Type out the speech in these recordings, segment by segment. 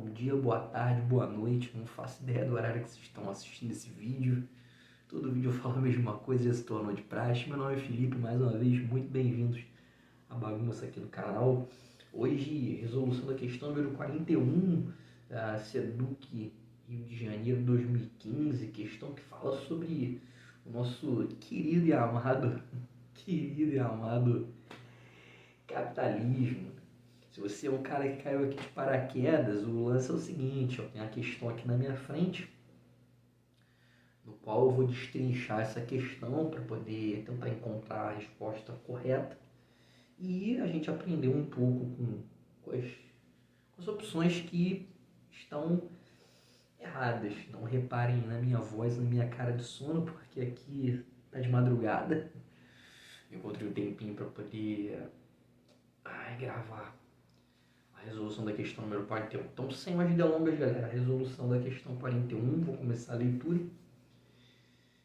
bom dia, boa tarde, boa noite. Não faço ideia do horário que vocês estão assistindo esse vídeo. Todo vídeo eu falo a mesma coisa, já se tornou de praxe. Meu nome é Felipe, mais uma vez, muito bem-vindos à bagunça aqui no canal. Hoje, resolução da questão número 41 da SEDUC Rio de Janeiro 2015, questão que fala sobre o nosso querido e amado capitalismo. Se você é um cara que caiu aqui de paraquedas, o lance é o seguinte, ó, tem a questão aqui na minha frente, no qual eu vou destrinchar essa questão para poder tentar encontrar a resposta correta e a gente aprender um pouco com as opções que estão erradas. Não reparem na minha voz, na minha cara de sono, porque aqui tá de madrugada. Eu encontrei um tempinho para poder gravar a resolução da questão número 41. Então, sem mais delongas, galera, a resolução da questão 41, vou começar a leitura.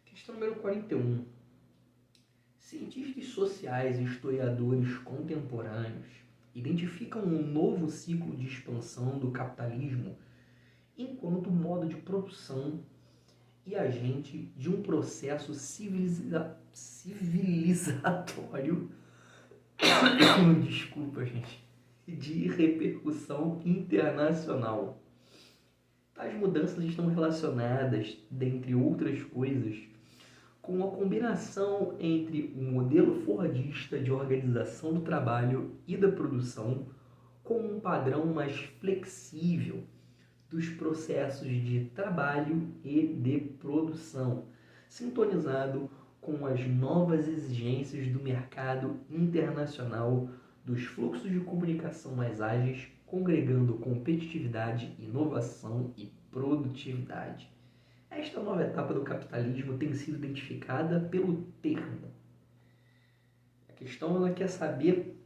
Questão número 41. Cientistas sociais e historiadores contemporâneos identificam um novo ciclo de expansão do capitalismo enquanto modo de produção e agente de um processo civilizatório desculpa, gente, de repercussão internacional. Tais mudanças estão relacionadas, dentre outras coisas, com a combinação entre o modelo fordista de organização do trabalho e da produção com um padrão mais flexível dos processos de trabalho e de produção, sintonizado com as novas exigências do mercado internacional, dos fluxos de comunicação mais ágeis, congregando competitividade, inovação e produtividade. Esta nova etapa do capitalismo tem sido identificada pelo termo. A questão ela quer saber,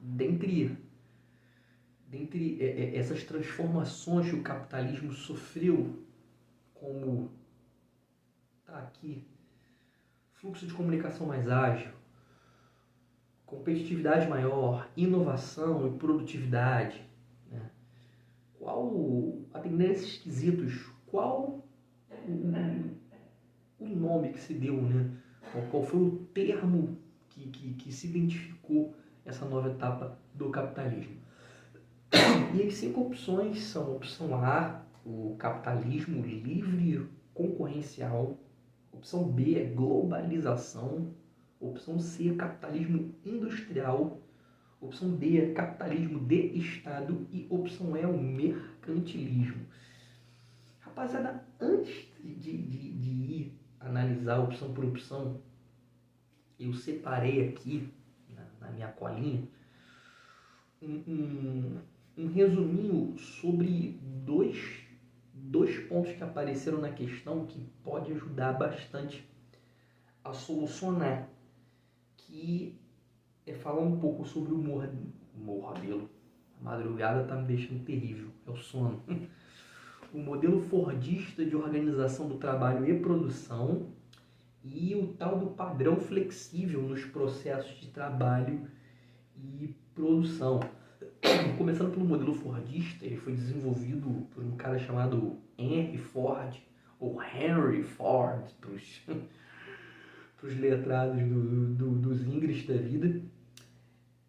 dentre essas transformações que o capitalismo sofreu, como está aqui, fluxo de comunicação mais ágil, competitividade maior, inovação e produtividade, né? Atendendo esses quesitos, qual o nome que se deu, né? Qual foi o termo que se identificou essa nova etapa do capitalismo? E as 5 opções são: opção A, o capitalismo livre concorrencial; opção B, globalização; opção C, capitalismo industrial; opção D, capitalismo de Estado; e opção E, o mercantilismo. Rapaziada, antes de ir analisar opção por opção, eu separei aqui na minha colinha um resuminho sobre dois pontos que apareceram na questão que pode ajudar bastante a solucionar, que é falar um pouco sobre o modelo. A madrugada tá me deixando terrível, é o sono. O modelo fordista de organização do trabalho e produção e o tal do padrão flexível nos processos de trabalho e produção. Começando pelo modelo fordista, ele foi desenvolvido por um cara chamado Henry Ford, ou Henry Ford, para os letrados dos Ingres da vida.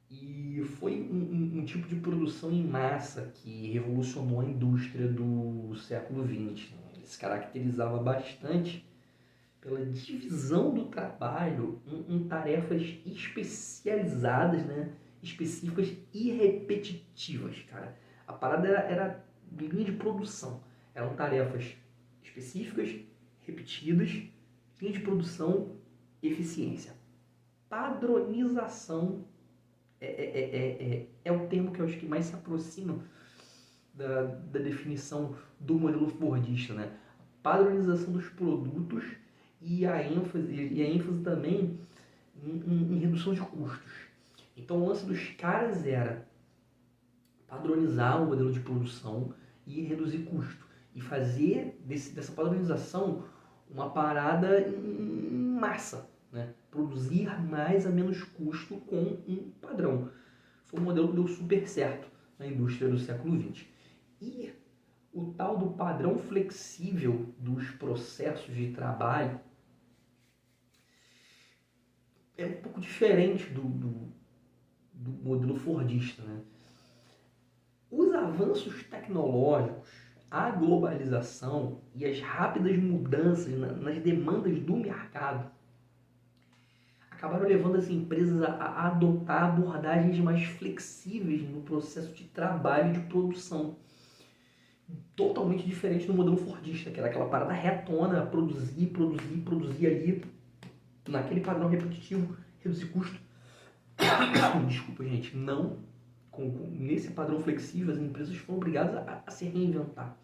E foi um tipo de produção em massa que revolucionou a indústria do século XX. Ele se caracterizava bastante pela divisão do trabalho em tarefas especializadas, né? Específicas e repetitivas, cara. A parada era linha de produção. Eram tarefas específicas, repetidas, linha de produção, eficiência. Padronização é o termo que eu acho que mais se aproxima da definição do modelo fordista, né? Padronização dos produtos e a ênfase também em redução de custos. Então o lance dos caras era padronizar o modelo de produção e reduzir custo. E fazer dessa padronização uma parada em massa, né? Produzir mais a menos custo com um padrão. Foi um modelo que deu super certo. na indústria do século XX. E o tal do padrão flexível dos processos de trabalho é um pouco diferente do modelo fordista, né? Os avanços tecnológicos, a globalização e as rápidas mudanças nas demandas do mercado acabaram levando as empresas a adotar abordagens mais flexíveis no processo de trabalho e de produção. Totalmente diferente do modelo fordista, que era aquela parada retona, produzir ali, naquele padrão repetitivo, reduzir custo. Desculpa, gente, não. Nesse padrão flexível, as empresas foram obrigadas a se reinventar.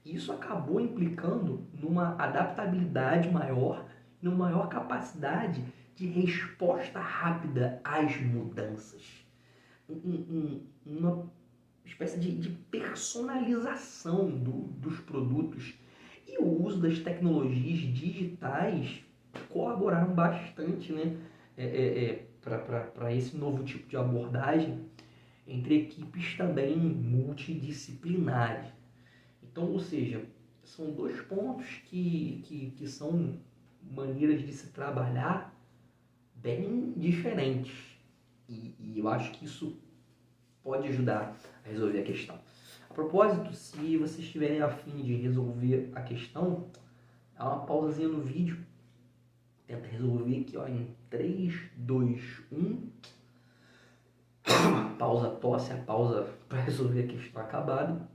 Isso acabou implicando numa adaptabilidade maior, numa maior capacidade de resposta rápida às mudanças. Uma espécie de personalização dos produtos. E o uso das tecnologias digitais colaboraram bastante, né, para esse novo tipo de abordagem entre equipes também multidisciplinares. Então, ou seja, são dois pontos que são maneiras de se trabalhar bem diferentes. E eu acho que isso pode ajudar a resolver a questão. A propósito, se vocês estiverem a fim de resolver a questão, dá uma pausazinha no vídeo. Tenta resolver aqui, ó, em 3, 2, 1. Pausa, tosse, a pausa para resolver a questão acabada.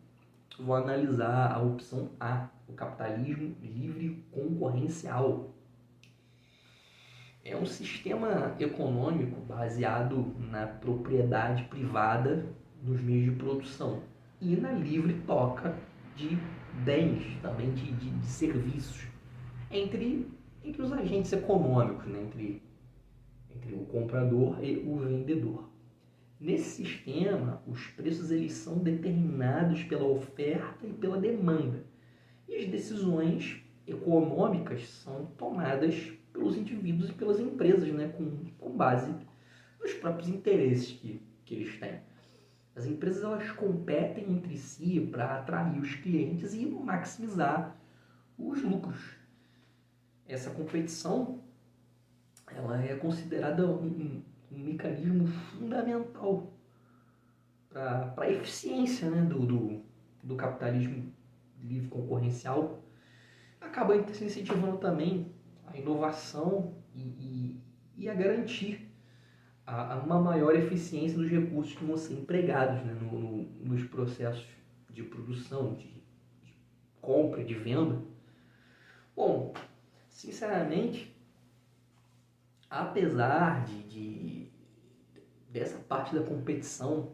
Vou analisar a opção A, o capitalismo livre concorrencial. É um sistema econômico baseado na propriedade privada nos meios de produção e na livre troca de bens, também de serviços, entre os agentes econômicos, né? entre o comprador e o vendedor. Nesse sistema, os preços eles são determinados pela oferta e pela demanda. E as decisões econômicas são tomadas pelos indivíduos e pelas empresas, né, com base nos próprios interesses que eles têm. As empresas elas competem entre si para atrair os clientes e maximizar os lucros. Essa competição ela é considerada um mecanismo fundamental para a eficiência, né, do capitalismo livre concorrencial. Acaba se incentivando também a inovação e a garantir uma maior eficiência dos recursos que vão ser empregados, né, nos processos de produção, de compra, de venda. Bom, sinceramente, apesar dessa parte da competição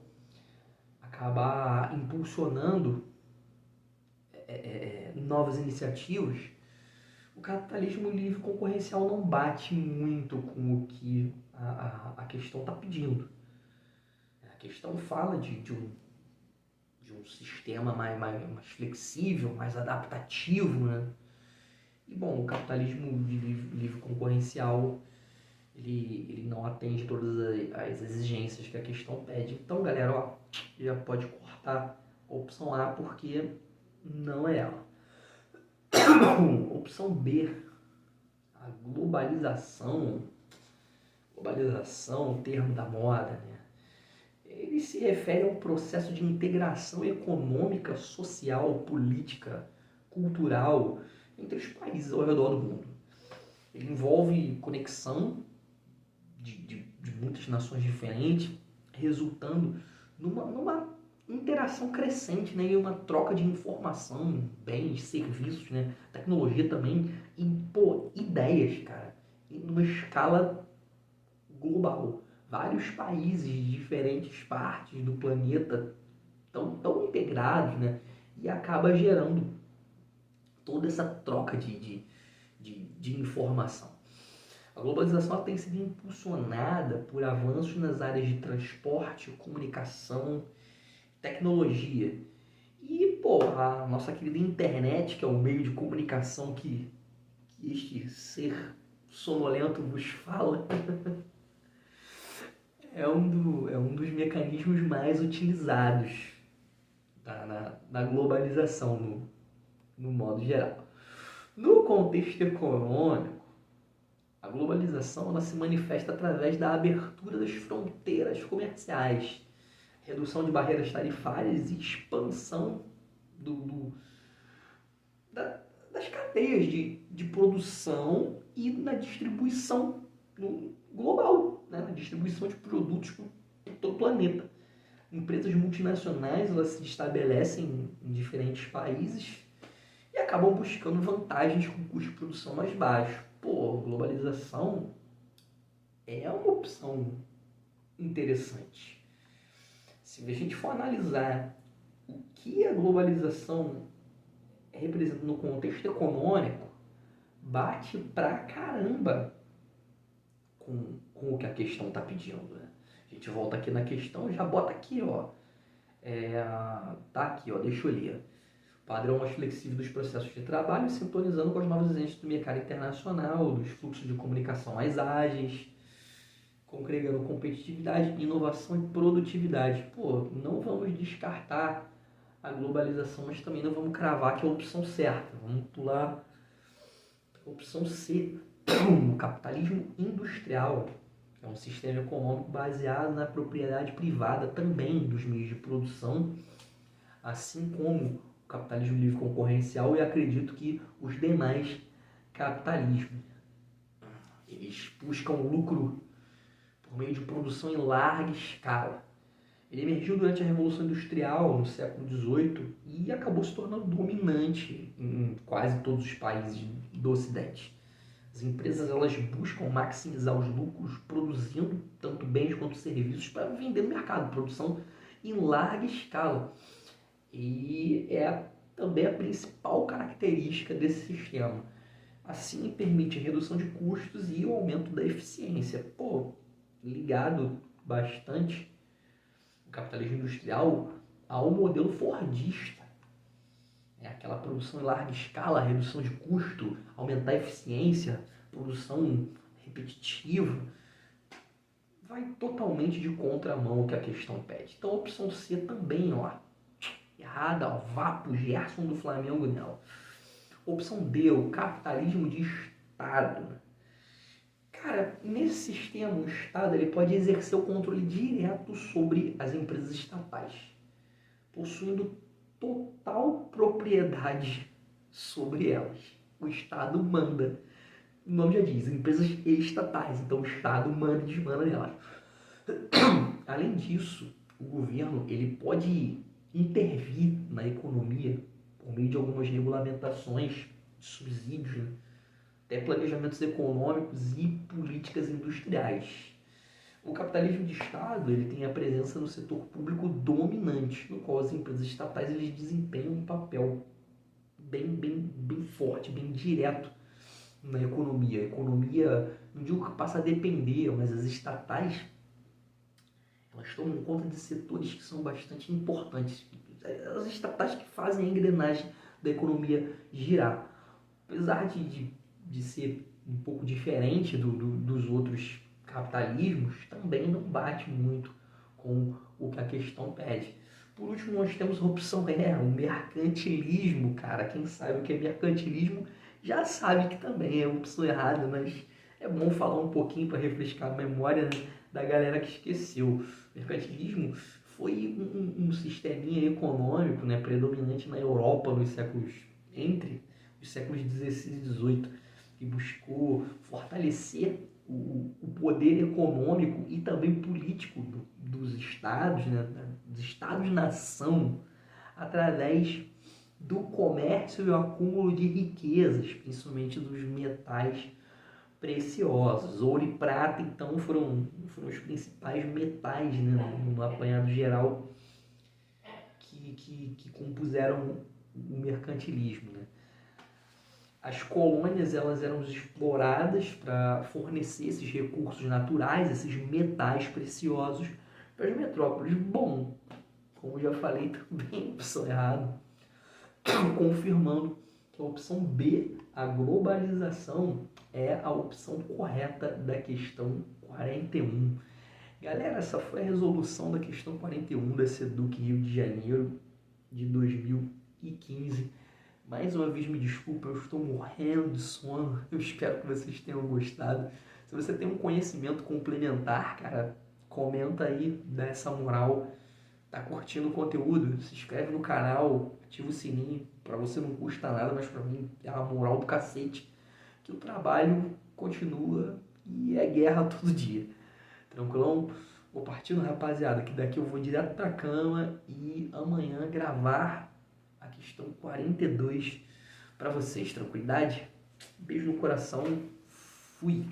acabar impulsionando novas iniciativas, o capitalismo livre concorrencial não bate muito com o que a questão está pedindo. A questão fala de um sistema mais flexível, mais adaptativo, né? E bom, o capitalismo livre concorrencial ele não atende todas as exigências que a questão pede. Então, galera, ó, já pode cortar a opção A porque não é ela. Opção B, a globalização, termo da moda, né? Ele se refere a um processo de integração econômica, social, política, cultural entre os países ao redor do mundo. Ele envolve conexão de muitas nações diferentes, resultando numa interação crescente, né, e uma troca de informação, bens, serviços, né, tecnologia também, e, ideias, cara, numa escala global. Vários países de diferentes partes do planeta tão integrados, né, e acaba gerando toda essa troca de informação. A globalização tem sido impulsionada por avanços nas áreas de transporte, comunicação, tecnologia. E, a nossa querida internet, que é o meio de comunicação que este ser sonolento vos fala, é um dos mecanismos mais utilizados na globalização, no modo geral. No contexto econômico, a globalização ela se manifesta através da abertura das fronteiras comerciais, redução de barreiras tarifárias e expansão das cadeias de produção e na distribuição global, né? Na distribuição de produtos por todo o planeta. Empresas multinacionais elas se estabelecem em diferentes países e acabam buscando vantagens com custo de produção mais baixo. Pô, globalização é uma opção interessante. Se a gente for analisar o que a globalização representa no contexto econômico, bate pra caramba com o que a questão está pedindo, né? A gente volta aqui na questão e já bota aqui, ó. Tá aqui, ó, deixa eu ler. Padrão mais flexível dos processos de trabalho, sintonizando com as novas exigências do mercado internacional, dos fluxos de comunicação mais ágeis, congregando competitividade, inovação e produtividade. Pô, não vamos descartar a globalização, mas também não vamos cravar que é a opção certa. Vamos pular a opção C, o capitalismo industrial, que é um sistema econômico baseado na propriedade privada também dos meios de produção, assim como o capitalismo livre concorrencial, e acredito que os demais capitalismos. Eles buscam lucro por meio de produção em larga escala. Ele emergiu durante a Revolução Industrial, no século XVIII, e acabou se tornando dominante em quase todos os países do Ocidente. As empresas elas buscam maximizar os lucros produzindo tanto bens quanto serviços para vender no mercado, produção em larga escala. E é também a principal característica desse sistema. Assim, permite a redução de custos e o aumento da eficiência. Pô, ligado bastante o capitalismo industrial ao modelo fordista. É aquela produção em larga escala, redução de custo, aumentar a eficiência, produção repetitiva. Vai totalmente de contramão o que a questão pede. Então a opção C também, ó. Errada, ó. Vapo, Gerson do Flamengo, não. Opção D, o capitalismo de Estado. Cara, nesse sistema, o Estado ele pode exercer o controle direto sobre as empresas estatais, possuindo total propriedade sobre elas. O Estado manda. O nome já diz, empresas estatais, então o Estado manda e desmanda nelas. Além disso, o governo ele pode intervir na economia por meio de algumas regulamentações, subsídios, né? Até planejamentos econômicos e políticas industriais. O capitalismo de Estado ele tem a presença no setor público dominante, no qual as empresas estatais eles desempenham um papel bem forte, bem direto na economia. A economia, não digo que passa a depender, mas as estatais elas tomam conta de setores que são bastante importantes. As estatais que fazem a engrenagem da economia girar. Apesar de ser um pouco diferente dos outros capitalismos, também não bate muito com o que a questão pede. Por último, nós temos a opção E, o mercantilismo, cara. Quem sabe o que é mercantilismo já sabe que também é a opção errada, mas é bom falar um pouquinho para refrescar a memória, né, da galera que esqueceu. O mercantilismo foi um sisteminha econômico, né, predominante na Europa entre os séculos XVI e XVIII, que buscou fortalecer o poder econômico e também político dos estados, né, dos estados-nação, através do comércio e o acúmulo de riquezas, principalmente dos metais preciosos. Ouro e prata, então, foram os principais metais, né, no apanhado geral que compuseram o mercantilismo, né? As colônias elas eram exploradas para fornecer esses recursos naturais, esses metais preciosos para as metrópoles. Bom, como já falei também, opção errada, confirmando que a opção B, a globalização, é a opção correta da questão 41. Galera, essa foi a resolução da questão 41 da SEDUC Rio de Janeiro de 2015. Mais uma vez me desculpa, eu estou morrendo de sono. Eu espero que vocês tenham gostado. Se você tem um conhecimento complementar, cara, comenta aí, dá essa moral. Tá curtindo o conteúdo? Se inscreve no canal, ativa o sininho. Pra você não custa nada, mas pra mim é uma moral do cacete. Que o trabalho continua e é guerra todo dia. Tranquilão? Vou partindo, rapaziada, que daqui eu vou direto pra cama e amanhã gravar a questão 42 pra vocês. Tranquilidade? Beijo no coração. Fui.